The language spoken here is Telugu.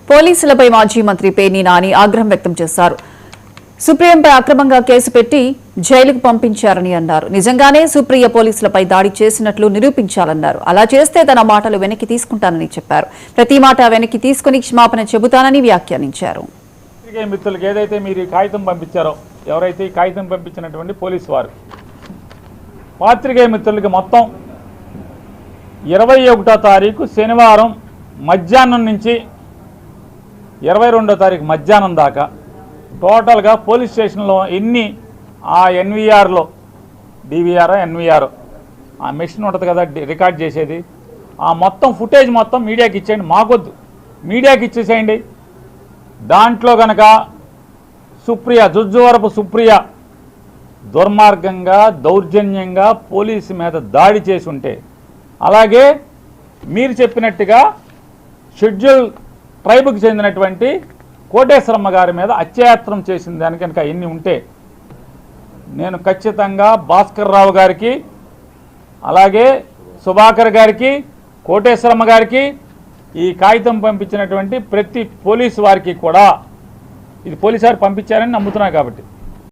పోలీసులపై మాజీ మంత్రి పేర్ని నాని ఆగ్రహం వ్యక్తం చేశారు. సుప్రియంపై అక్రమంగా కేసు పెట్టి జైలుకు పంపించారని అన్నారు. నిజంగానే సుప్రియ పోలీసులపై దాడి చేసినట్లు నిరూపించాలన్నారు. అలా చేస్తే తన మాటలు వెనక్కి తీసుకుంటానని చెప్పారు. ప్రతి మాట వెనక్కి తీసుకుని క్షమాపణ చెబుతానని వ్యాఖ్యానించారు. మిత్రులకు ఏదైతే మీరు కాగితం పంపించారో, ఎవరైతే ఈ కాగితం పంపించినటువంటి పోలీసు వారు పాత్రికేయ మిత్రులకి మొత్తం 21వ తారీఖు శనివారం మధ్యాహ్నం నుంచి 22వ తారీఖు మధ్యాహ్నం దాకా టోటల్గా పోలీస్ స్టేషన్లో ఎన్ని ఆ ఎన్వీఆర్లో డివిఆర్ ఎన్వీఆర్ ఆ మెషిన్ ఉంటుంది కదా రికార్డ్ చేసేది, ఆ మొత్తం ఫుటేజ్ మొత్తం మీడియాకి ఇచ్చేయండి. మాకొద్దు, మీడియాకి ఇచ్చేసేయండి. దాంట్లో కనుక సుప్రియ జుజ్జువరపు సుప్రియ దుర్మార్గంగా దౌర్జన్యంగా పోలీసు మీద దాడి చేసి ఉంటే, అలాగే మీరు చెప్పినట్టుగా షెడ్యూల్ ట్రైబ్కి చెందినటువంటి కోటేశ్వరమ్మ గారి మీద అత్యాయత్నం చేసిన దానికి కనుక ఎన్ని ఉంటే, నేను ఖచ్చితంగా భాస్కర్ రావు గారికి, అలాగే సుభాకర్ గారికి, కోటేశ్వరమ్మ గారికి, ఈ కాగితం పంపించినటువంటి ప్రతి పోలీసు వారికి కూడా, ఇది పోలీసు వారు పంపించారని నమ్ముతున్నారు కాబట్టి